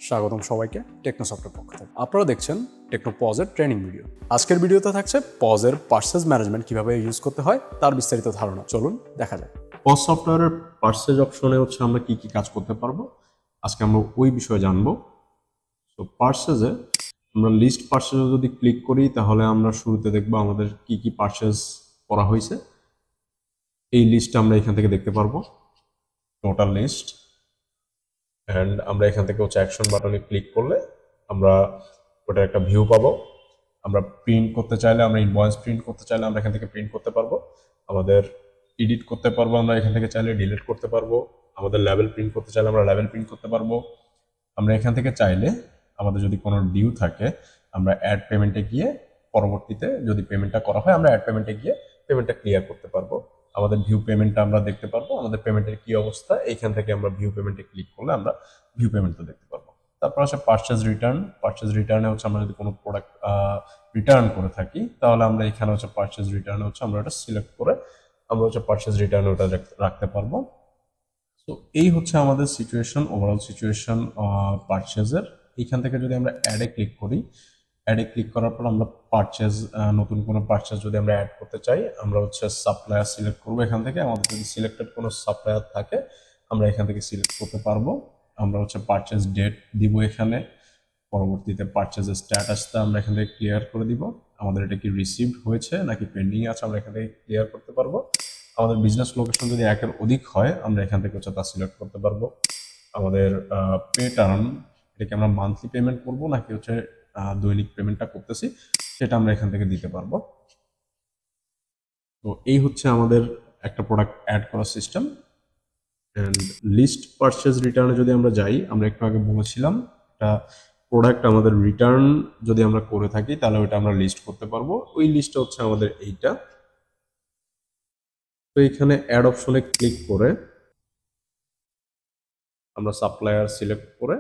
স্বাগতম সবাইকে টেকনোসফটের পক্ষ থেকে। আপনারা দেখছেন টেকনো পজের ট্রেনিং ভিডিও। আজকের ভিডিওতে থাকছে পজের পার্সেস ম্যানেজমেন্ট কিভাবে ইউজ করতে হয় তার বিস্তারিত ধারণা। চলুন দেখা যাক। পজ সফটওয়্যারের পার্সেস অপশনে হচ্ছে আমরা কি কি কাজ করতে পারবো, আজকে আমরা ওই বিষয়ে জানবো। তো পার্সেসে আমরা লিস্ট পার্সেসে যদি ক্লিক করি তাহলে আমরা শুরুতে দেখবো আমাদের কি কি পার্সেস করা হয়েছে। এই লিস্টটা আমরা এখান থেকে দেখতে পারবো, টোটাল লিস্ট। অ্যান্ড আমরা এখান থেকে হচ্ছে অ্যাকশন বাটনে ক্লিক করলে আমরা ওটার একটা ভিউ পাবো। আমরা প্রিন্ট করতে চাইলে, আমরা ইনভয়েস প্রিন্ট করতে চাইলে আমরা এখান থেকে প্রিন্ট করতে পারবো। আমাদের এডিট করতে পারবো, আমরা এখান থেকে চাইলে ডিলিট করতে পারবো। আমাদের লেভেল প্রিন্ট করতে চাইলে আমরা লেভেল প্রিন্ট করতে পারবো। আমরা এখান থেকে চাইলে আমাদের যদি কোনো ডিউ থাকে আমরা অ্যাড পেমেন্টে গিয়ে পরবর্তীতে যদি পেমেন্টটা করা হয় আমরা অ্যাড পেমেন্টে গিয়ে পেমেন্টটা ক্লিয়ার করতে পারবো। আমাদের ভিউ পেমেন্টটা আমরা দেখতে পারবো, আমাদের পেমেন্টের কি অবস্থা। এইখান থেকে আমরা ভিউ পেমেন্টে ক্লিক করলে আমরা ভিউ পেমেন্টটা দেখতে পারবো। তারপর আছে পারচেজ রিটার্ন। পারচেজ রিটার্নে হচ্ছে আমরা যদি কোনো প্রোডাক্ট রিটার্ন করে থাকি তাহলে আমরা এখানে হচ্ছে পারচেজ রিটার্নে হচ্ছে আমরা ওটা সিলেক্ট করে আমরা হচ্ছে পারচেজ রিটার্নে ওটা রাখতে পারবো। তো এই হচ্ছে আমাদের সিচুয়েশন, ওভারঅল সিচুয়েশন পারচেজের। এইখান থেকে যদি আমরা অ্যাডে ক্লিক করি, অ্যাডে ক্লিক করার পর আমরা পারচেজ, নতুন কোনো পারচেজ যদি আমরা অ্যাড করতে চাই আমরা হচ্ছে সাপ্লায়ার সিলেক্ট করবো। এখান থেকে আমাদের যদি সিলেক্টেড কোনো সাপ্লায়ার থাকে আমরা এখান থেকে সিলেক্ট করতে পারবো। আমরা হচ্ছে পারচেজ ডেট দিব এখানে, পরবর্তীতে পারচেজের স্ট্যাটাসটা আমরা এখান থেকে ক্লিয়ার করে দিব। আমাদের এটা কি রিসিভড হয়েছে নাকি পেন্ডিং আছে আমরা এখান থেকে ক্লিয়ার করতে পারবো। আমাদের বিজনেস লোকেশন যদি একের অধিক হয় আমরা এখান থেকে হচ্ছে তা সিলেক্ট করতে পারবো। আমাদের পে টার্ম, এটাকে আমরা মান্থলি পেমেন্ট করবো নাকি হচ্ছে দৈনিক পেমেন্টটা করতেছি সেটা আমরা এখান থেকে দিতে পারবো। তো এই হচ্ছে আমাদের একটা প্রোডাক্ট অ্যাড করার সিস্টেম। অ্যান্ড লিস্ট পারচেজ রিটার্নে যদি আমরা যাই, আমরা একটু আগে বলেছিলাম একটা প্রোডাক্ট আমাদের রিটার্ন যদি আমরা করে থাকি তাহলে ওইটা আমরা লিস্ট করতে পারবো। ওই লিস্টটা হচ্ছে আমাদের এইটা। তো এখানে অ্যাড অপশনে ক্লিক করে আমরা সাপ্লায়ার সিলেক্ট করে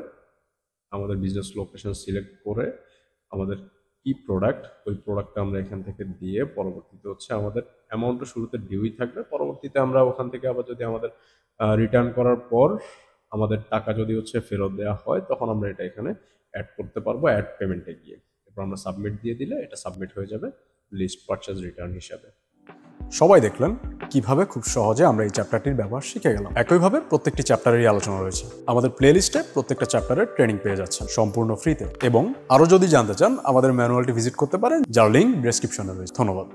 আমাদের বিজনেস লোকেশন সিলেক্ট করে আমাদের কি প্রোডাক্ট, ওই প্রোডাক্টটা আমরা এখান থেকে দিয়ে পরবর্তীতে হচ্ছে আমাদের অ্যামাউন্টটা শুরুতে ডিউই থাকবে। পরবর্তীতে আমরা ওখান থেকে আবার যদি আমাদের রিটার্ন করার পর আমাদের টাকা যদি হচ্ছে ফেরত দেওয়া হয় তখন আমরা এটা এখানে অ্যাড করতে পারবো অ্যাড পেমেন্টে গিয়ে। এরপর আমরা সাবমিট দিয়ে দিলে এটা সাবমিট হয়ে যাবে লিস্ট পারচেজ রিটার্ন হিসাবে। সবাই দেখলেন কিভাবে খুব সহজে আমরা এই চ্যাপ্টারটির ব্যবহার শিখে গেলাম। একইভাবে প্রত্যেকটি চ্যাপ্টারেরই আলোচনা রয়েছে। আমাদের প্লেলিস্টে প্রত্যেকটা চ্যাপ্টারের ট্রেনিং পেয়ে যাচ্ছেন সম্পূর্ণ ফ্রিতে। এবং আরও যদি জানতে চান আমাদের ম্যানুয়ালটি ভিজিট করতে পারেন, যার লিঙ্ক ডেসক্রিপশনে রয়েছে। ধন্যবাদ।